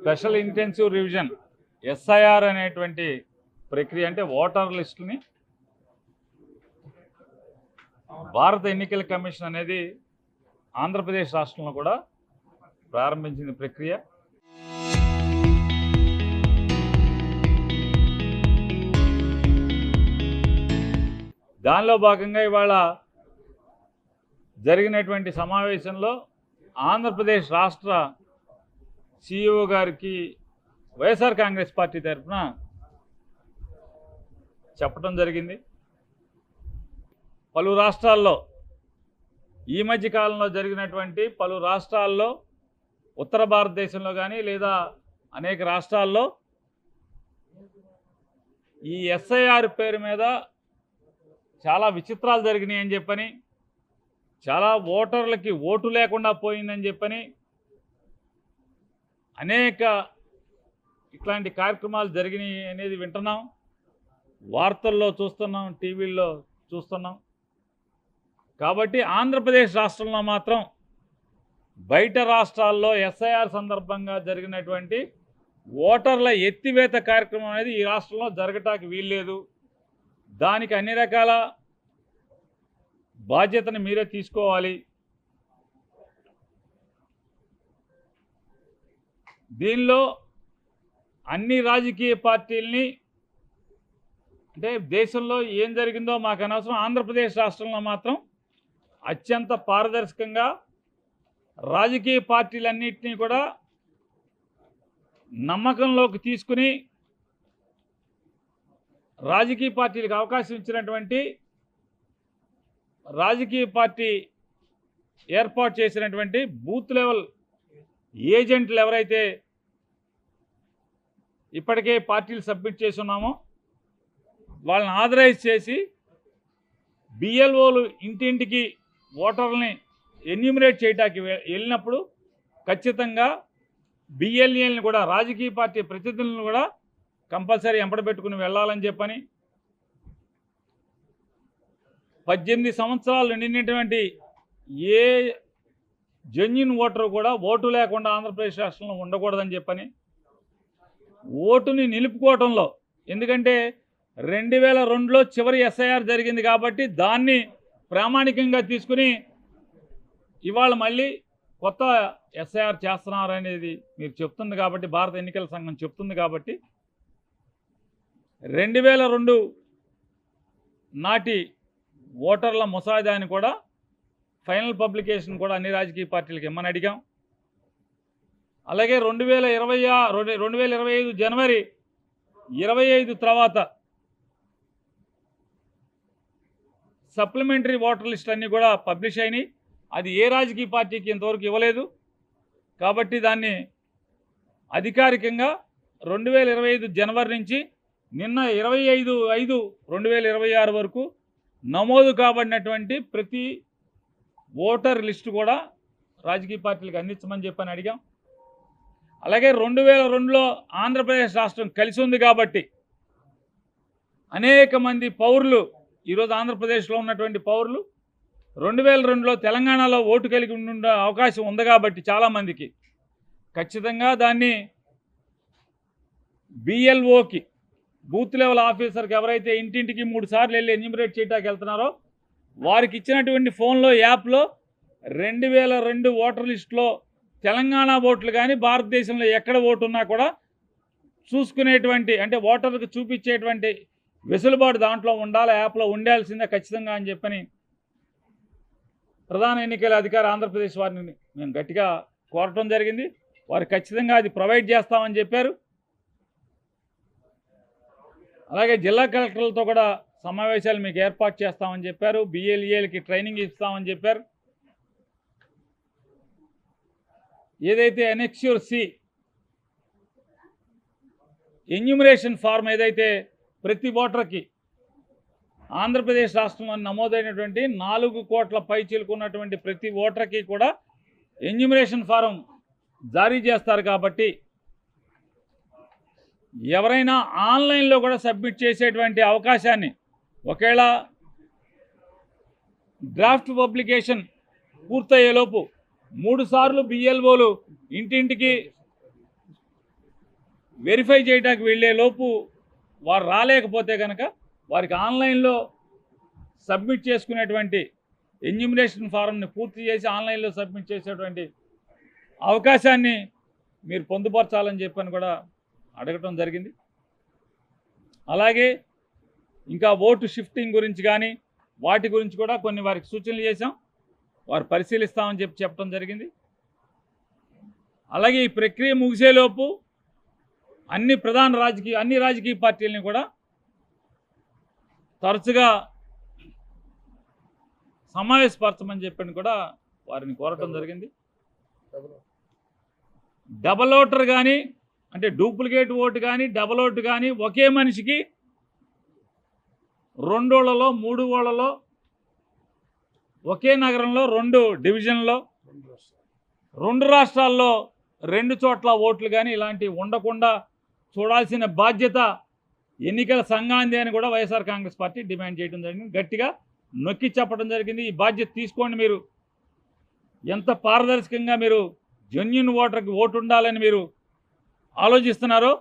Special intensive revision SIR అనేటువంటి ప్రక్రియ అంటే ఓటర్ లిస్టుని భారత ఎన్నికల కమిషన్ అనేది ఆంధ్రప్రదేశ్ రాష్ట్రంలో కూడా ప్రారంభించిన ప్రక్రియ. దానిలో భాగంగా ఇవాళ జరిగినటువంటి సమావేశంలో ఆంధ్రప్రదేశ్ రాష్ట్ర సిఇఓ గారికి వైఎస్ఆర్ కాంగ్రెస్ పార్టీ తరఫున చెప్పడం జరిగింది. పలు రాష్ట్రాల్లో ఈ మధ్య కాలంలో జరిగినటువంటి పలు రాష్ట్రాల్లో ఉత్తర భారతదేశంలో కానీ లేదా అనేక రాష్ట్రాల్లో ఈ ఎస్ఐఆర్ పేరు మీద చాలా విచిత్రాలు జరిగినాయి అని చెప్పని, చాలా ఓటర్లకి ఓటు లేకుండా పోయిందని చెప్పని అనేక ఇట్లాంటి కార్యక్రమాలు జరిగినాయి అనేది వింటున్నాం, వార్తల్లో చూస్తున్నాం, టీవీల్లో చూస్తున్నాం. కాబట్టి ఆంధ్రప్రదేశ్ రాష్ట్రంలో మాత్రం బయట రాష్ట్రాల్లో ఎస్ఐఆర్ సందర్భంగా జరిగినటువంటి ఓటర్ల ఎత్తివేత కార్యక్రమం అనేది ఈ రాష్ట్రంలో జరగటానికి వీల్లేదు. దానికి అన్ని రకాల బాధ్యతను మీరే తీసుకోవాలి. దీనిలో అన్ని రాజకీయ పార్టీల్ని, అంటే దేశంలో ఏం జరిగిందో మాకు అనవసరం, ఆంధ్రప్రదేశ్ రాష్ట్రంలో మాత్రం అత్యంత పారదర్శకంగా రాజకీయ పార్టీలన్నింటినీ కూడా నమ్మకంలోకి తీసుకుని రాజకీయ పార్టీలకు అవకాశం ఇచ్చినటువంటి, రాజకీయ పార్టీ ఏర్పాటు చేసినటువంటి బూత్ లెవెల్ ఏజెంట్లు ఎవరైతే ఇప్పటికే పార్టీలు సబ్మిట్ చేసి ఉన్నామో వాళ్ళని ఆథరైజ్ చేసి బిఎల్ఓలు ఇంటింటికి ఓటర్లని ఎన్యూమరేట్ చేయడానికి వెళ్ళినప్పుడు ఖచ్చితంగా బిఎల్ఏలను కూడా, రాజకీయ పార్టీ ప్రతినిధులను కూడా కంపల్సరీ ఎంపడబెట్టుకుని వెళ్ళాలని చెప్పని, 18 సంవత్సరాలు నిండినటువంటి ఏ జెన్యూన్ ఓటరు కూడా ఓటు లేకుండా ఆంధ్రప్రదేశ్ రాష్ట్రంలో ఉండకూడదని చెప్పని, ఓటుని నిలుపుకోవటంలో, ఎందుకంటే 2002లో చివరి ఎస్ఐఆర్ జరిగింది కాబట్టి దాన్ని ప్రామాణికంగా తీసుకుని ఇవాళ మళ్ళీ కొత్త ఎస్ఐఆర్ చేస్తున్నారు అనేది మీరు చెప్తుంది కాబట్టి, భారత ఎన్నికల సంఘం చెప్తుంది కాబట్టి 2002 నాటి ఓటర్ల ముసాయిదాని కూడా ఫైనల్ పబ్లికేషన్ కూడా అన్ని రాజకీయ పార్టీలకు ఇమ్మని అడిగాం. అలాగే 2025 జనవరి 25 తర్వాత సప్లిమెంటరీ ఓటర్ లిస్ట్ అన్నీ కూడా పబ్లిష్ అయినాయి. అది ఏ రాజకీయ పార్టీకి ఇంతవరకు ఇవ్వలేదు కాబట్టి దాన్ని అధికారికంగా 2025 జనవరి నుంచి నిన్న 25/5/2026 వరకు నమోదు కాబడినటువంటి ప్రతి ఓటర్ లిస్టు కూడా రాజకీయ పార్టీలకు అందించమని చెప్పని అడిగాం. అలాగే 2002లో ఆంధ్రప్రదేశ్ రాష్ట్రం కలిసి ఉంది కాబట్టి అనేక మంది పౌరులు, ఈరోజు ఆంధ్రప్రదేశ్లో ఉన్నటువంటి పౌరులు 2002లో తెలంగాణలో ఓటు కలిగి ఉండే అవకాశం ఉంది కాబట్టి చాలామందికి ఖచ్చితంగా దాన్ని బిఎల్ఓకి, బూత్ లెవెల్ ఆఫీసర్కి ఎవరైతే ఇంటింటికి 3 సార్లు వెళ్ళి ఎన్యూమరేట్ చేయడానికి వెళ్తున్నారో వారికి ఇచ్చినటువంటి ఫోన్లో, యాప్లో 2002 ఓటర్ లిస్టులో తెలంగాణ ఓట్లు కానీ భారతదేశంలో ఎక్కడ ఓటు ఉన్నా కూడా చూసుకునేటువంటి, అంటే ఓటర్లకు చూపించేటువంటి వెసులుబాటు దాంట్లో ఉండాలి, యాప్లో ఉండాల్సిందే ఖచ్చితంగా అని చెప్పని ప్రధాన ఎన్నికల అధికారి ఆంధ్రప్రదేశ్ వారిని మేము గట్టిగా కోరటం జరిగింది. వారు ఖచ్చితంగా అది ప్రొవైడ్ చేస్తామని చెప్పారు. అలాగే జిల్లా కలెక్టర్లతో కూడా సమావేశాలు మీకు ఏర్పాటు చేస్తామని చెప్పారు. బిఎల్ఏలకి ట్రైనింగ్ ఇస్తామని చెప్పారు. ఏదైతే ఎనెక్స్యూర్ సి ఎన్యూమరేషన్ ఫార్మ్ ఏదైతే ప్రతి ఓటర్కి ఆంధ్రప్రదేశ్ రాష్ట్రంలో నమోదైనటువంటి 4 కోట్ల పైచిలుకున్నటువంటి ప్రతి ఓటర్కి కూడా ఎన్యూమరేషన్ ఫారం జారీ చేస్తారు కాబట్టి ఎవరైనా ఆన్లైన్లో కూడా సబ్మిట్ చేసేటువంటి అవకాశాన్ని, ఒకవేళ డ్రాఫ్ట్ పబ్లికేషన్ పూర్తయ్యేలోపు 3 సార్లు బిఎల్ఓలు ఇంటింటికి వెరిఫై చేయడానికి వెళ్ళే లోపు వారు రాలేకపోతే కనుక వారికి ఆన్లైన్లో సబ్మిట్ చేసుకునేటువంటి ఎన్యూమినేషన్ ఫారంని పూర్తి చేసి ఆన్లైన్లో సబ్మిట్ చేసేటువంటి అవకాశాన్ని మీరు పొందుపరచాలని చెప్పని కూడా అడగటం జరిగింది. అలాగే ఇంకా ఓటు షిఫ్టింగ్ గురించి కానీ వాటి గురించి కూడా కొన్ని వారికి సూచనలు చేశాం, వారు పరిశీలిస్తామని చెప్పడం జరిగింది. అలాగే ఈ ప్రక్రియ ముగిసేలోపు అన్ని రాజకీయ పార్టీలని కూడా తరచుగా సమావేశపరచమని చెప్పని కూడా వారిని కోరటం జరిగింది. డబల్ ఓటర్ కానీ అంటే డూప్లికేట్ ఓటు కానీ డబల్ ఓటు కానీ ఒకే మనిషికి 2 ఊళ్ళలో 3 ఊళ్ళలో ఒకే నగరంలో 2 డివిజన్లో 2 రాష్ట్రాల్లో 2 చోట్ల ఓట్లు కానీ ఇలాంటివి ఉండకుండా చూడాల్సిన బాధ్యత ఎన్నికల సంఘాంది అని కూడా వైఎస్ఆర్ కాంగ్రెస్ పార్టీ డిమాండ్ చేయడం జరిగింది. గట్టిగా నొక్కి చెప్పడం జరిగింది. ఈ బాధ్యత తీసుకోండి. మీరు ఎంత పారదర్శకంగా మీరు జెన్యూన్ ఓటర్కి ఓటు ఉండాలని మీరు ఆలోచిస్తున్నారో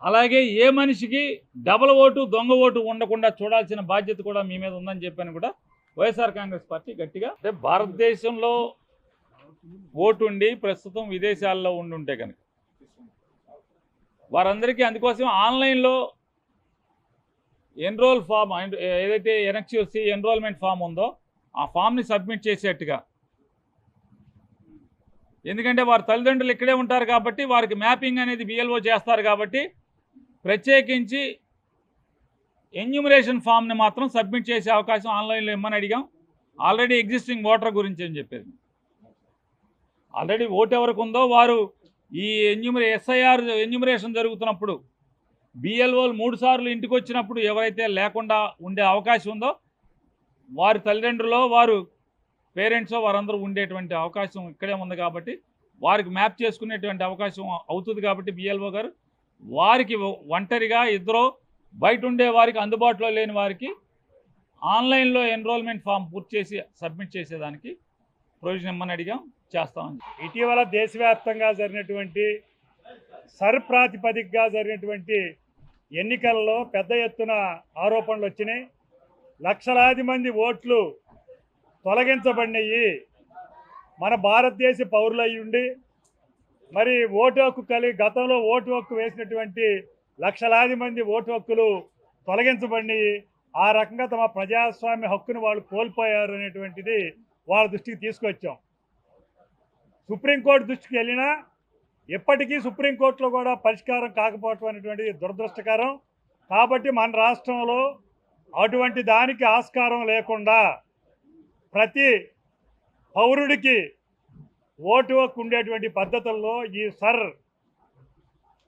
అలాగే ఏ మనిషికి డబల్ ఓటు దొంగ ఓటు ఉండకుండా చూడాల్సిన బాధ్యత కూడా మీ మీద ఉందని చెప్పని కూడా వైఎస్ఆర్ కాంగ్రెస్ పార్టీ గట్టిగా అంటే భారతదేశంలో ఓటు ఉండి ప్రస్తుతం విదేశాల్లో ఉండుంటే కనుక వారందరికీ అందుకోసం ఆన్లైన్లో ఎన్రోల్ ఫామ్ ఏదైతే ఎన్ఎక్స్యూసీ ఎన్రోల్మెంట్ ఫామ్ ఉందో ఆ ఫామ్ని సబ్మిట్ చేసేట్టుగా, ఎందుకంటే వారి తల్లిదండ్రులు ఇక్కడే ఉంటారు కాబట్టి వారికి మ్యాపింగ్ అనేది బిఎల్ఓ చేస్తారు కాబట్టి ప్రత్యేకించి ఎన్యూమరేషన్ ఫామ్ని మాత్రం సబ్మిట్ చేసే అవకాశం ఆన్లైన్లో ఇమ్మని అడిగాం. ఆల్రెడీ ఎగ్జిస్టింగ్ ఓటర్ గురించి అని చెప్పేది, ఆల్రెడీ ఓటు ఎవరికి ఉందో వారు ఈ ఎస్ఐఆర్ ఎన్యూమరేషన్ జరుగుతున్నప్పుడు బిఎల్ఓలు 3 సార్లు ఇంటికి వచ్చినప్పుడు ఎవరైతే లేకుండా ఉండే అవకాశం ఉందో వారి తల్లిదండ్రులో వారు పేరెంట్స్ వారందరూ ఉండేటువంటి అవకాశం ఇక్కడే ఉంది కాబట్టి వారికి మ్యాప్ చేసుకునేటువంటి అవకాశం అవుతుంది. కాబట్టి బిఎల్ఓ గారు వారికి ఒంటరిగా ఇద్దరు బయట ఉండే వారికి అందుబాటులో లేని వారికి ఆన్లైన్లో ఎన్రోల్మెంట్ ఫామ్ పూర్తి చేసి సబ్మిట్ చేసేదానికి ప్రొవిజన్ ఇమ్మని అడిగాం, చేస్తామని. ఇటీవల దేశవ్యాప్తంగా జరిగినటువంటి ప్రాతిపదికగా జరిగినటువంటి ఎన్నికల్లో పెద్ద ఎత్తున ఆరోపణలు వచ్చినాయి. లక్షలాది మంది ఓట్లు తొలగించబడినాయి. మన భారతదేశ పౌరులు అయ్యుండి మరి ఓటు హక్కు గతంలో ఓటు హక్కు వేసినటువంటి లక్షలాది మంది ఓటు హక్కులు తొలగించబడినాయి. ఆ రకంగా తమ ప్రజాస్వామ్య హక్కును వాళ్ళు కోల్పోయారు అనేటువంటిది వాళ్ళ దృష్టికి తీసుకొచ్చాం. సుప్రీంకోర్టు దృష్టికి వెళ్ళినా ఎప్పటికీ సుప్రీంకోర్టులో కూడా పరిష్కారం కాకపోవటం అనేటువంటిది దురదృష్టకరం. కాబట్టి మన రాష్ట్రంలో అటువంటి దానికి ఆస్కారం లేకుండా ప్రతి పౌరుడికి ఓటు హక్కు ఉండేటువంటి పద్ధతుల్లో ఈ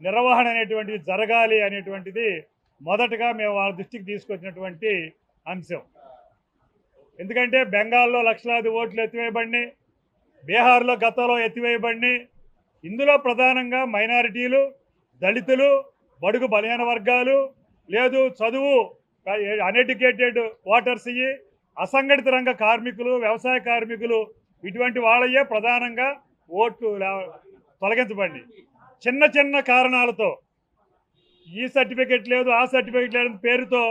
నిర్వహణ అనేటువంటిది జరగాలి అనేటువంటిది మొదటగా మేము వాళ్ళ దృష్టికి తీసుకొచ్చినటువంటి అంశం. ఎందుకంటే బెంగాల్లో లక్షలాది ఓట్లు ఎత్తివేయబడినాయి, బీహార్లో గతంలో ఎత్తివేయబడినాయి. ఇందులో ప్రధానంగా మైనారిటీలు, దళితులు, బడుగు బలహీన వర్గాలు, లేదు చదువు అన్ఎడ్యుకేటెడ్ ఓటర్స్, అసంఘటిత రంగ కార్మికులు, వ్యవసాయ కార్మికులు, ఇటువంటి వాళ్ళయే ప్రధానంగా ఓట్లు తొలగించబడినాయి. చిన్న చిన్న కారణాలతో ఈ సర్టిఫికెట్ లేదు, ఆ సర్టిఫికెట్ లేదని పేరుతో,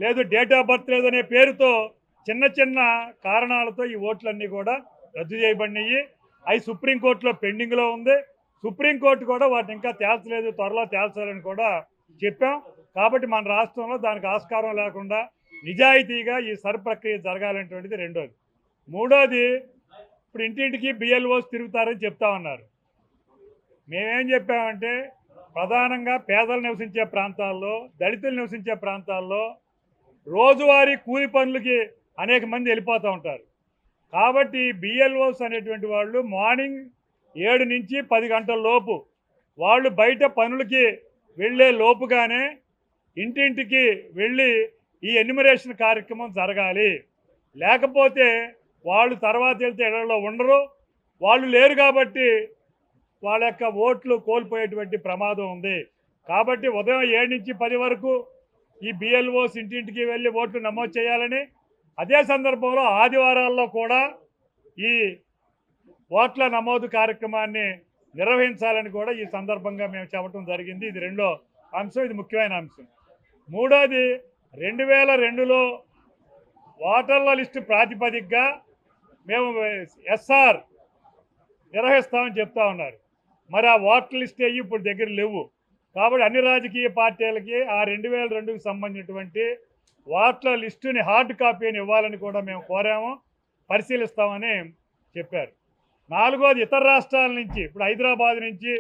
లేదు డేట్ ఆఫ్ బర్త్ లేదనే పేరుతో చిన్న చిన్న కారణాలతో ఈ ఓట్లన్నీ కూడా రద్దు చేయబడినాయి. అవి సుప్రీంకోర్టులో పెండింగ్లో ఉంది. సుప్రీంకోర్టు కూడా వాటిని ఇంకా తేల్చలేదు, త్వరలో తేల్చాలని కూడా చెప్పాం. కాబట్టి మన రాష్ట్రంలో దానికి ఆస్కారం లేకుండా నిజాయితీగా ఈ ప్రక్రియ జరగాలనేటువంటిది రెండోది. మూడోది, ఇప్పుడు ఇంటింటికి బిఎల్ఓస్ తిరుగుతారని చెప్తా ఉన్నారు. మేమేం చెప్పామంటే ప్రధానంగా పేదలు నివసించే ప్రాంతాల్లో, దళితులు నివసించే ప్రాంతాల్లో రోజువారీ కూలి పనులకి అనేక మంది వెళ్ళిపోతూ ఉంటారు. కాబట్టి బిఎల్ఓస్ అనేటువంటి వాళ్ళు మార్నింగ్ 7 నుంచి 10 గంటల లోపు వాళ్ళు బయట పనులకి వెళ్ళే లోపుగానే ఇంటింటికి వెళ్ళి ఈ ఎన్యూమరేషన్ కార్యక్రమం జరగాలి. లేకపోతే వాళ్ళు తర్వాత వెళ్తే ఇళ్లలో ఉండరు. వాళ్ళు లేరు కాబట్టి వాళ్ళ యొక్క ఓట్లు కోల్పోయేటువంటి ప్రమాదం ఉంది. కాబట్టి ఉదయం 7 నుంచి 10 వరకు ఈ బిఎల్ఓస్ ఇంటింటికి వెళ్ళి ఓట్లు నమోదు చేయాలని, అదే సందర్భంలో ఆదివారాల్లో కూడా ఈ ఓట్ల నమోదు కార్యక్రమాన్ని నిర్వహించాలని కూడా ఈ సందర్భంగా మేము చెప్పడం జరిగింది. ఇది రెండో అంశం, ఇది ముఖ్యమైన అంశం. మూడోది 2002లో ఓటర్ల లిస్టు ప్రాతిపదికగా మేము ఎస్ఆర్ నిర్వహిస్తామని చెప్తా ఉన్నారు. మరి ఆ ఓటర్ లిస్ట్ అయ్యి ఇప్పుడు దగ్గర లేవు. కాబట్టి అన్ని రాజకీయ పార్టీలకి ఆ 2002కి సంబంధించినటువంటి ఓట్ల లిస్టుని హార్డ్ కాపీని ఇవ్వాలని కూడా మేము కోరాము, పరిశీలిస్తామని చెప్పారు. నాలుగోది ఇతర రాష్ట్రాల నుంచి, ఇప్పుడు హైదరాబాద్ నుంచి,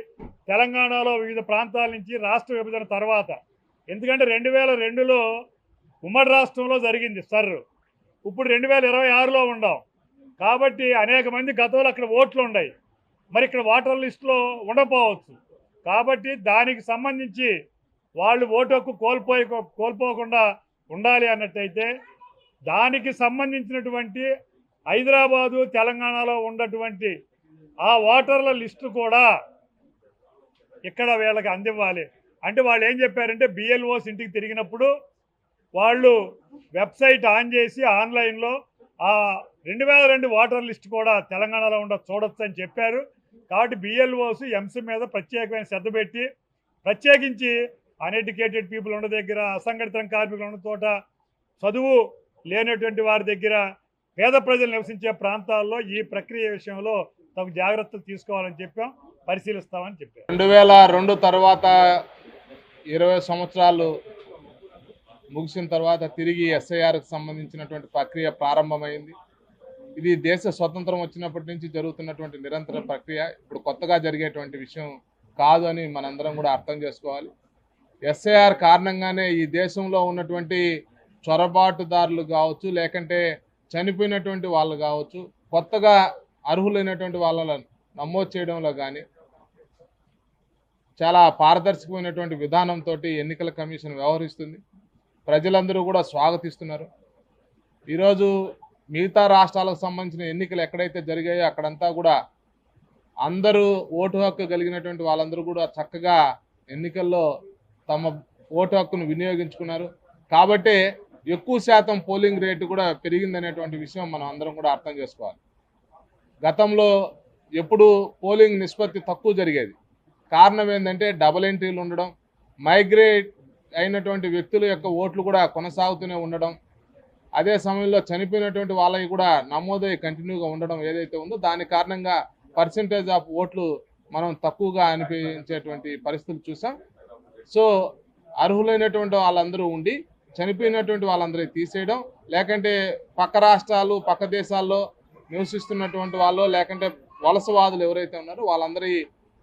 తెలంగాణలో వివిధ ప్రాంతాల నుంచి రాష్ట్ర విభజన తర్వాత, ఎందుకంటే 2002లో ఉమ్మడి రాష్ట్రంలో జరిగింది సర్రు, ఇప్పుడు 2026లో ఉండాం. కాబట్టి అనేక మంది గతంలో అక్కడ ఓట్లు ఉన్నాయి, మరి ఇక్కడ ఓటర్ లిస్టులో ఉండకపోవచ్చు. కాబట్టి దానికి సంబంధించి వాళ్ళు ఓటు హక్కు కోల్పోకుండా ఉండాలి అన్నట్టయితే దానికి సంబంధించినటువంటి హైదరాబాదు తెలంగాణలో ఉన్నటువంటి ఆ ఓటర్ల లిస్టు కూడా ఇక్కడ వీళ్ళకి అందివ్వాలి. అంటే వాళ్ళు ఏం చెప్పారంటే బిఎల్ఓస్ ఇంటికి తిరిగినప్పుడు వాళ్ళు వెబ్సైట్ ఆన్ చేసి ఆన్లైన్లో ఆ 2002 ఓటర్ లిస్ట్ కూడా తెలంగాణలో చూడొచ్చు అని చెప్పారు. కాబట్టి బిఎల్ఓస్ ఎంసీ మీద ప్రత్యేకమైన శ్రద్ధ పెట్టి, ప్రత్యేకించి అన్ఎడ్యుకేటెడ్ పీపుల్ ఉన్న దగ్గర, అసంఘటిత కార్మికులు ఉన్న చోట, చదువు లేనటువంటి వారి దగ్గర, పేద ప్రజలు నివసించే ప్రాంతాల్లో ఈ ప్రక్రియ విషయంలో తగు జాగ్రత్తలు తీసుకోవాలని చెప్పాం, పరిశీలిస్తామని చెప్పాం. 2002 తర్వాత 20 సంవత్సరాలు ముగిసిన తర్వాత తిరిగి ఎస్ఐఆర్కి సంబంధించినటువంటి ప్రక్రియ ప్రారంభమైంది. ఇది దేశ స్వతంత్రం వచ్చినప్పటి నుంచి జరుగుతున్నటువంటి నిరంతర ప్రక్రియ, ఇప్పుడు కొత్తగా జరిగేటువంటి విషయం కాదు అని మనందరం కూడా అర్థం చేసుకోవాలి. ఎస్ఐఆర్ కారణంగానే ఈ దేశంలో ఉన్నటువంటి చొరబాటుదారులు కావచ్చు, లేకంటే చనిపోయినటువంటి వాళ్ళు కావచ్చు, కొత్తగా అర్హులైనటువంటి వాళ్ళను నమోదు చేయడంలో కానీ చాలా పారదర్శకమైనటువంటి విధానంతో ఎన్నికల కమిషన్ వ్యవహరిస్తుంది. ప్రజలందరూ కూడా స్వాగతిస్తున్నారు. ఈరోజు మిగతా రాష్ట్రాలకు సంబంధించిన ఎన్నికలు ఎక్కడైతే జరిగాయో అక్కడంతా కూడా అందరూ ఓటు హక్కు కలిగినటువంటి వాళ్ళందరూ కూడా చక్కగా ఎన్నికల్లో తమ ఓటు హక్కును వినియోగించుకున్నారు. కాబట్టి ఎక్కువ శాతం పోలింగ్ రేటు కూడా పెరిగిందనేటువంటి విషయం మనం అందరం కూడా అర్థం చేసుకోవాలి. గతంలో ఎప్పుడు పోలింగ్ నిష్పత్తి తక్కువ జరిగేది. కారణం ఏంటంటే డబుల్ ఎంట్రీలు ఉండడం, మైగ్రేట్ అయినటువంటి వ్యక్తుల యొక్క ఓట్లు కూడా కొనసాగుతూనే ఉండడం, అదే సమయంలో చనిపోయినటువంటి వాళ్ళకి కూడా నమోదై కంటిన్యూగా ఉండడం ఏదైతే ఉందో దాని కారణంగా పర్సెంటేజ్ ఆఫ్ ఓట్లు మనం తక్కువగా అనిపించేటువంటి పరిస్థితులు చూసాం. సో అర్హులైనటువంటి వాళ్ళందరూ ఉండి చనిపోయినటువంటి వాళ్ళందరూ తీసేయడం, లేకంటే పక్క రాష్ట్రాలు పక్క దేశాల్లో నివసిస్తున్నటువంటి వాళ్ళు, లేకంటే వలసవాదులు ఎవరైతే ఉన్నారో వాళ్ళందరి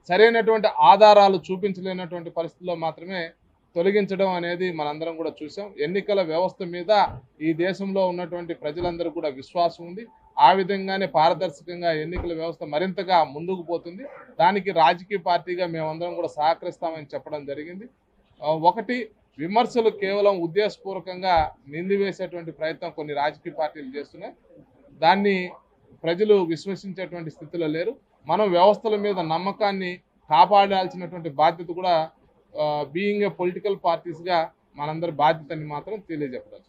సరైనటువంటి ఆధారాలు చూపించలేనటువంటి పరిస్థితుల్లో మాత్రమే తొలగించడం అనేది మనందరం కూడా చూసాం. ఎన్నికల వ్యవస్థ మీద ఈ దేశంలో ఉన్నటువంటి ప్రజలందరూ కూడా విశ్వాసం ఉంది. ఆ విధంగానే పారదర్శకంగా ఎన్నికల వ్యవస్థ మరింతగా ముందుకు పోతుంది. దానికి రాజకీయ పార్టీగా మేమందరం కూడా సహకరిస్తామని చెప్పడం జరిగింది. ఒకటి, విమర్శలు కేవలం ఉద్దేశపూర్వకంగా నిందివేసేటువంటి ప్రయత్నం కొన్ని రాజకీయ పార్టీలు చేస్తున్నాయి. దాన్ని ప్రజలు విశ్వసించేటువంటి స్థితిలో లేరు. మనం వ్యవస్థల మీద నమ్మకాన్ని కాపాడాల్సినటువంటి బాధ్యత కూడా బీయింగ్ ఏ పొలిటికల్ పార్టీస్గా మనందరి బాధ్యతని మాత్రం తెలియజెప్పవచ్చు.